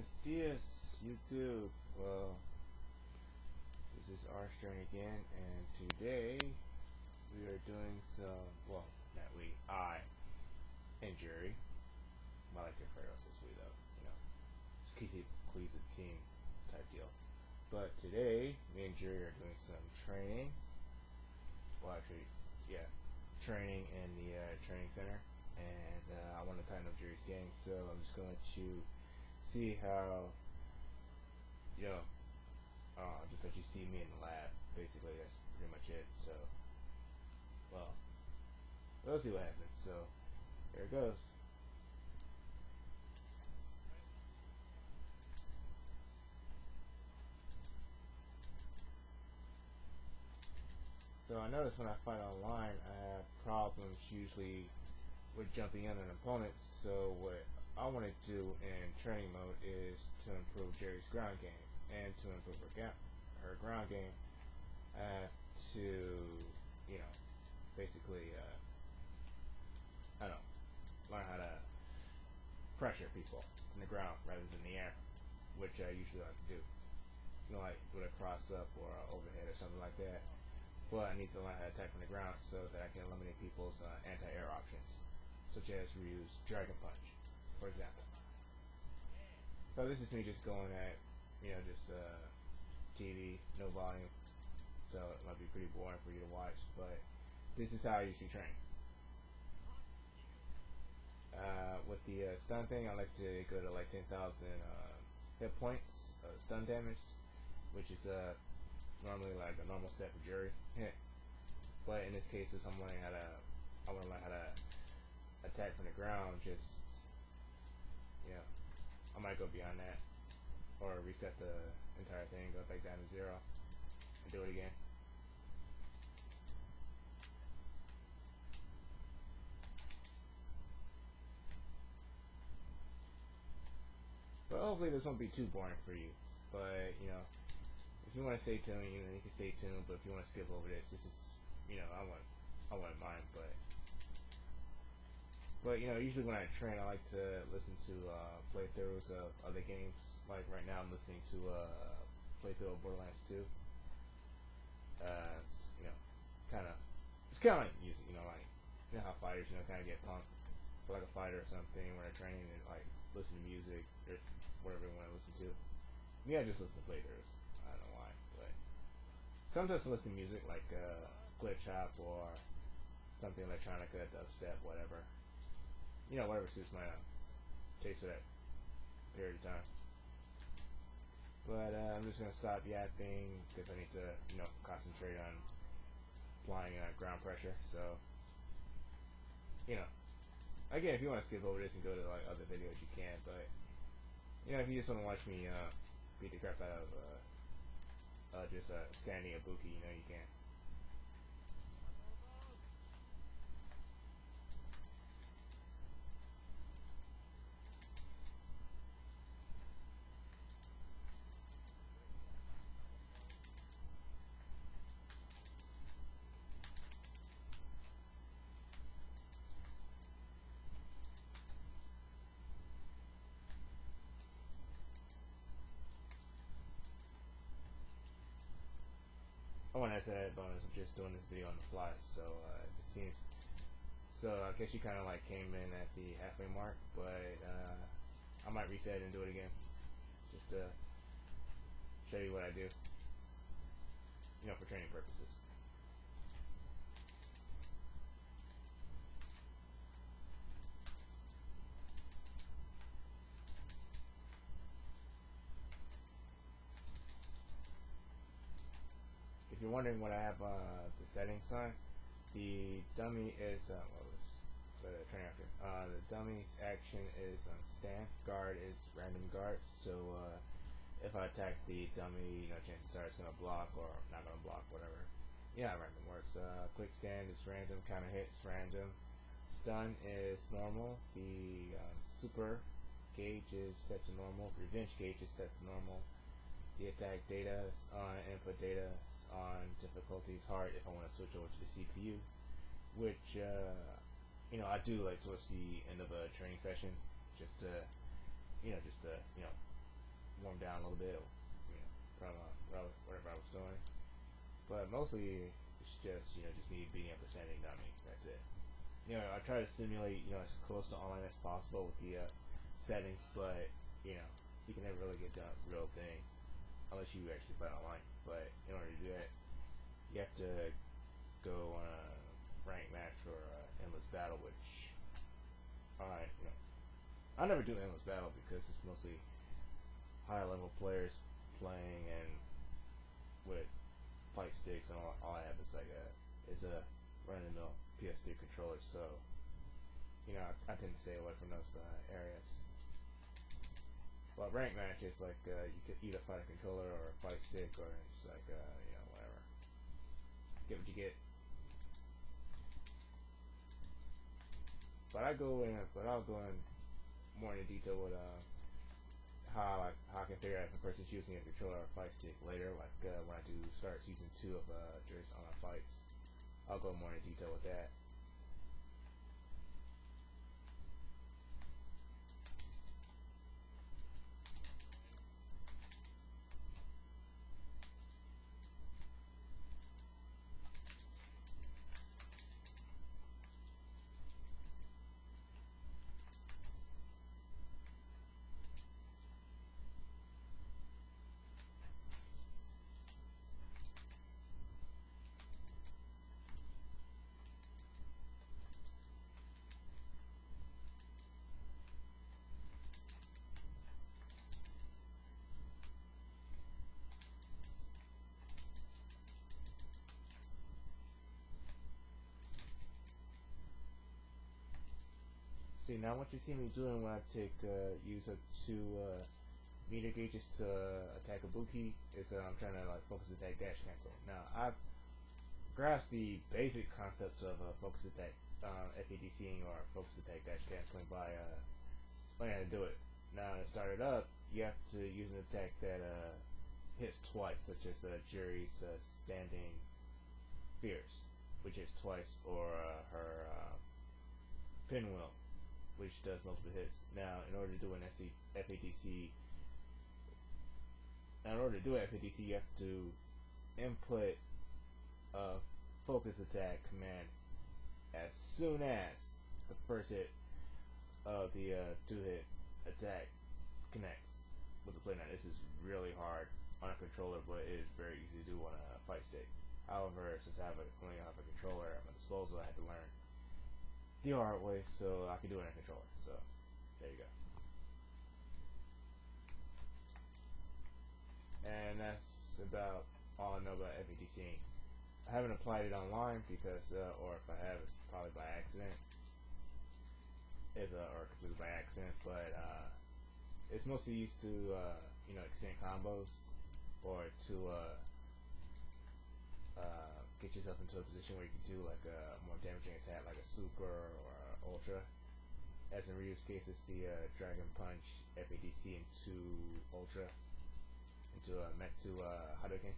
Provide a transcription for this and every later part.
Buenos dias, YouTube. Well, this is our Journey again, and today we are doing some, well, not we, I, and Juri. I like to refer to us as we, though, it's a cohesive team type deal. But today, me and Juri are doing some training. Well, actually, yeah, training in the training center. And I want to tighten up Juri's game, so I'm just going to let you see how, just let you see me in the lab. Basically, that's pretty much it. So, well, we'll see what happens. So, here it goes. So I notice when I fight online, I have problems usually with jumping in on opponents. So what I want to do in training mode is to improve Juri's ground game, and to improve her ground game, I have to, basically, I don't know, learn how to pressure people in the ground rather than the air, which I usually like to do. Like with a cross up or an overhead or something like that. But I need to learn how to attack from the ground so that I can eliminate people's anti-air options, such as Ryu's Dragon Punch, for example. So this is me just going at, just TV, no volume, so it might be pretty boring for you to watch, but this is how I usually train. With the stun thing, I like to go to like 10,000 hit points of stun damage, which is normally like a normal set for Juri. But in this case, since I want to learn how to attack from the ground, I might go beyond that, or reset the entire thing, go back down to 0, and do it again. But hopefully this won't be too boring for you. But if you want to stay tuned, you can stay tuned. But if you want to skip over this is, I wouldn't mind. But usually when I train, I like to listen to playthroughs of other games. Like right now, I'm listening to playthrough of Borderlands 2. It's kind of like music. How fighters, kind of get pumped for like a fighter or something when they're training and like listen to music or whatever they want to listen to. Me, I just listen to playthroughs. I don't know why, but sometimes I listen to music like glitch hop or something electronic, dubstep, whatever. Whatever suits my taste for that period of time. But I'm just gonna stop yapping because I need to, concentrate on applying ground pressure. So, again, if you want to skip over this and go to like other videos, you can. But if you just want to watch me beat the crap out of just standing Ibuki, you can. I want to add that bonus of just doing this video on the fly, so it seems. So I guess you kind of like came in at the halfway mark, but I might reset and do it again, just to show you what I do, for training purposes. If you're wondering what I have the settings on, the dummy is the training after. The dummy's action is on stand. Guard is random guard. So if I attack the dummy, chances are it's gonna block or not gonna block, whatever. Yeah, random works. Quick stand is random. Counter hits random. Stun is normal. The super gauge is set to normal. Revenge gauge is set to normal. The attack data is on, input data is on, difficulty is hard if I want to switch over to the CPU, which, I do like towards the end of a training session, just to warm down a little bit, from whatever I was doing. But mostly it's just just me beating up a standing dummy. That's it. I try to simulate as close to online as possible with the settings, but you can never really get the real thing unless you actually fight online. But in order to do that, you have to go on a ranked match or endless battle, which I never do endless battle because it's mostly high level players playing and with fight sticks, and all I have is a run of the mill PS3 controller. So I tend to stay away from those areas. But ranked matches, you could either fight a controller or a fight stick, or it's whatever. Get what you get. But I'll go in more into detail with how I can figure out if a person's using a controller or a fight stick later, when I do start season 2 of Juri's Online Fights. I'll go more into detail with that. See, now what you see me doing when I use two meter gauges to attack a Buki is I'm trying to focus attack dash cancel. Now I've grasped the basic concepts of focus attack FADCing or focus attack dash canceling by learning how to do it. Now to start it up, you have to use an attack that hits twice, such as Juri's standing fierce, which hits twice, or her pinwheel, which does multiple hits. Now, in order to do an FADC, you have to input a focus attack command as soon as the first hit of the 2-hit attack connects with the play. Now, this is really hard on a controller, but it is very easy to do on a fight stick. However, since I only have a controller at my disposal, I had to learn the hard way, so I can do it on a controller. So there you go. And that's about all I know about FADCing. I haven't applied it online because, or if I have, it's probably by accident. Or completely by accident, but it's mostly used to extend combos or to get yourself into a position where you can do a more damaging attack, like a super or ultra. As in Ryu's case, it's the Dragon Punch FADC into ultra, into Metsu Hadouken.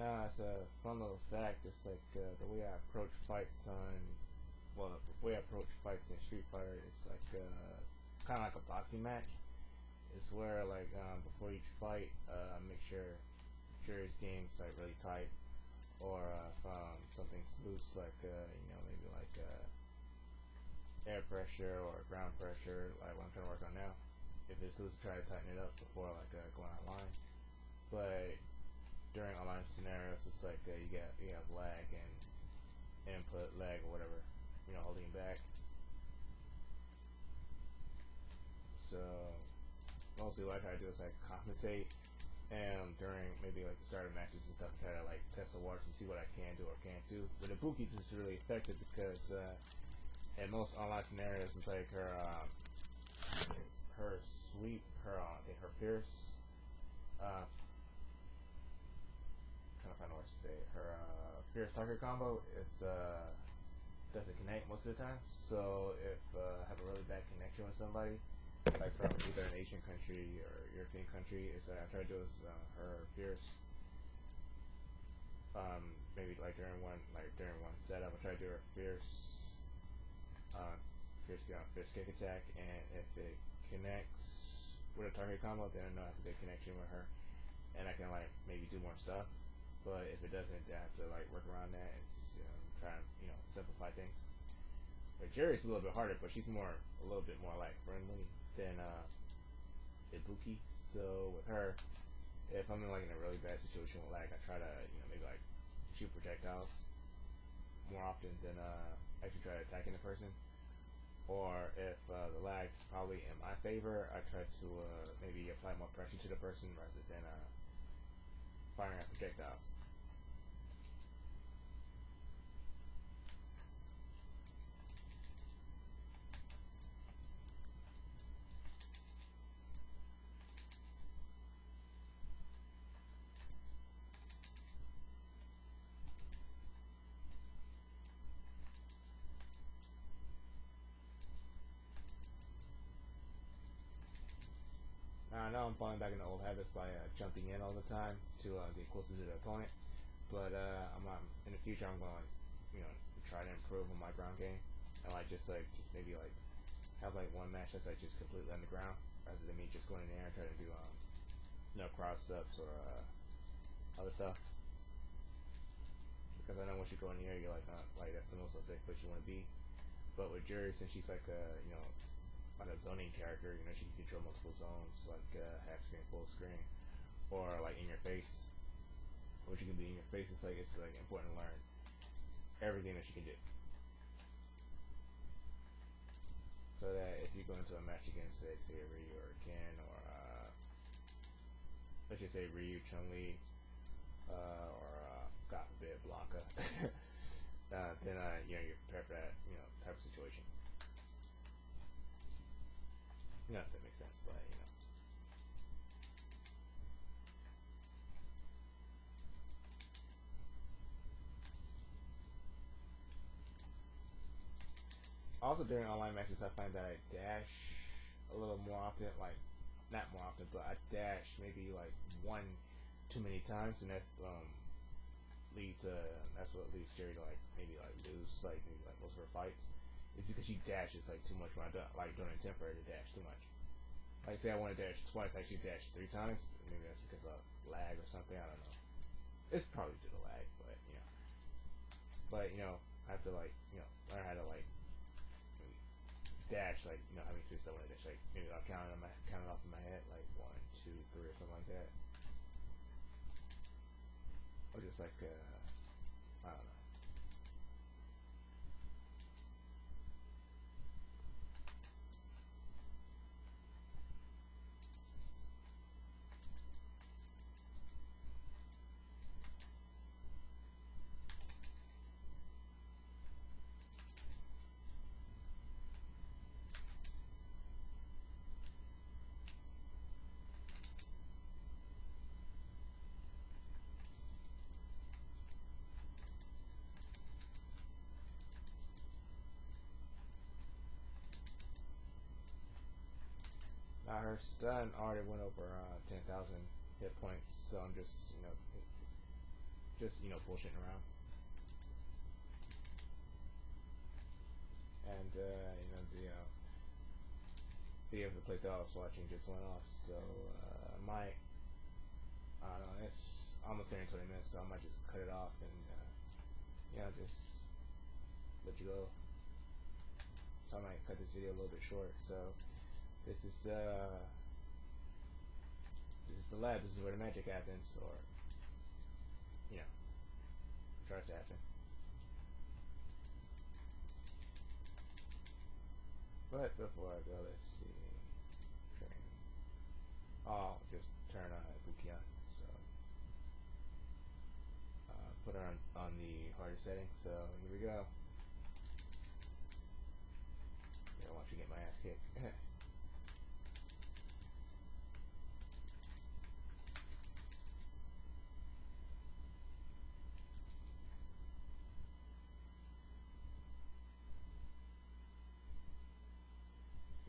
It's a fun little fact. It's like the way I approach fights on, well, the way I approach fights in Street Fighter is like kind of like a boxing match. It's where like before each fight, make sure Juri's game's like really tight, or if something's loose, like maybe like air pressure or ground pressure, like what I'm trying to work on now. If it's loose, try to tighten it up before like going online. But during online scenarios, it's like you have lag and input lag or whatever, holding you back. So mostly what I try to do is like compensate, and during maybe like the start of matches and stuff, try to like test the waters to see what I can do or can't do. With the Ibuki, this is really effective because in most online scenarios, it's like her sweep, I think her fierce. Trying to find words to say. Her fierce target combo is doesn't connect most of the time. So if I have a really bad connection with somebody, like from either an Asian country or European country, is I try to do is her fierce. Maybe like during one setup, I try to do her fierce kick attack, and if it connects with a target combo, then I know I have a good connection with her, and I can like maybe do more stuff. But if it doesn't, then I have to like work around that and try and simplify things. But Juri's a little bit harder, but she's a little bit more like friendly than Ibuki. So with her, if I'm in like in a really bad situation with lag, I try to maybe like shoot projectiles more often than actually try to attacking the person. Or if the lag's probably in my favor, I try to maybe apply more pressure to the person rather than firing at projectiles. Now I know I'm falling back into old habits by jumping in all the time to get closer to the opponent, but in the future I'm going to try to improve on my ground game, and just maybe like have like one match that's like just completely on the ground rather than me just going in there and trying to do cross ups or other stuff. Because I know once you go in the air, you're like not like that's the most safe place you want to be. But with Juri, since she's like like a zoning character, she can control multiple zones, like half screen, full screen, or like in your face. Which you can be in your face. It's like important to learn everything that she can do, so that if you go into a match against say Ryu or Ken or let's just say Ryu, Chun-Li, or God forbid Blanca, then you're prepared for that type of situation. If that makes sense, but Also during online matches, I find that I dash a little more often, like not more often, but I dash maybe like one too many times, and that's what leads Juri to like maybe like lose maybe like most of her fights. It's because she dashes like too much when I don't intend for her to dash too much. Like say I want to dash twice, I actually dash 3 times. Maybe that's because of lag or something. I don't know. It's probably due to lag, but I have to learn how to maybe dash how many spaces I want to dash. Like maybe I'll count it off in my head like 1, 2, 3 or something like that. Or just I don't know. Now her stun already went over 10,000 hit points, so I'm just just bullshitting around. And the video for the place that I was watching just went off, so I don't know, it's almost getting 20 minutes, so I might just cut it off and just let you go. So I might cut this video a little bit short. So this is the lab. This is where the magic happens, or tries to happen. But before I go, let's see. Train. I'll just turn Buki on. So put her on the hardest setting. So here we go. I want you to get my ass kicked.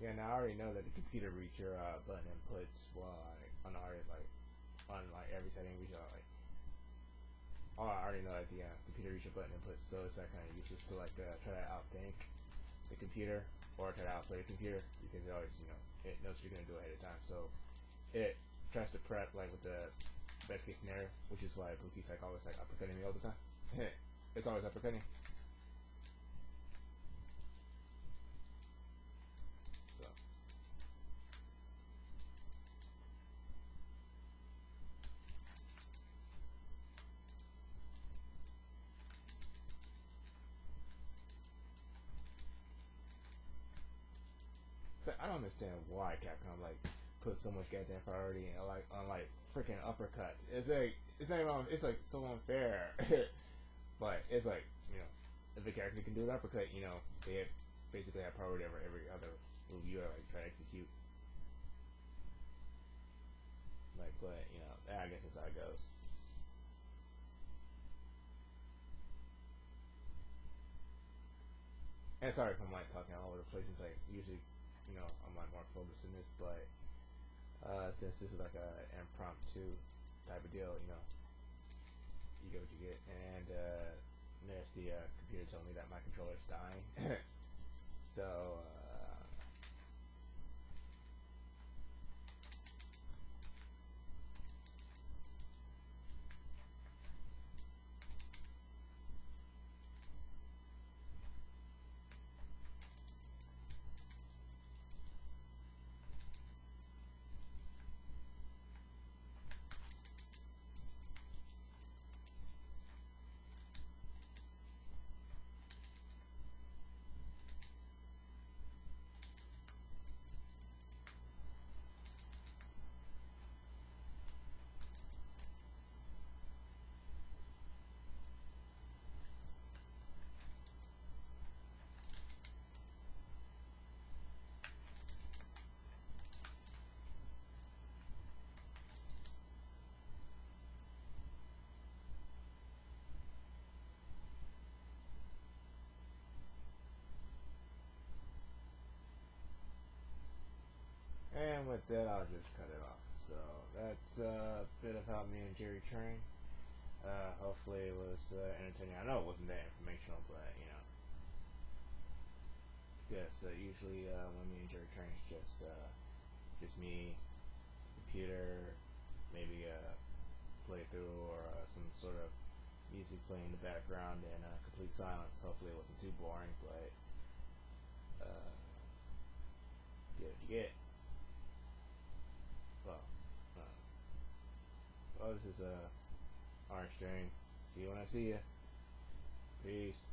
Yeah, now I already know that the computer reach your button inputs on every setting. I already know that the computer reach your button inputs, so it's kind of useless to try to outthink the computer or try to outplay the computer, because it always it knows what you're gonna do ahead of time. So it tries to prep with the best case scenario, which is why Buki's always uppercutting me all the time. It's always uppercutting. So I don't understand why Capcom puts so much goddamn priority on freaking uppercuts. It's not even, it's so unfair. But it's if the character can do an uppercut, they basically have priority over every other move you try to execute. But I guess that's how it goes. And sorry if I'm talking all over the place. It's usually I'm more focused in this, but since this is a impromptu type of deal, you get what you get. And there's the computer telling me that my controller is dying. So and with that, I'll just cut it off. So that's a bit of how me and Juri train. Hopefully it was entertaining. I know it wasn't that informational, but good. So usually when me and Juri train, it's just me, computer, maybe a playthrough or some sort of music playing in the background, and complete silence. Hopefully it wasn't too boring, but get what you get. Well, this is Orange String. See you when I see you. Peace.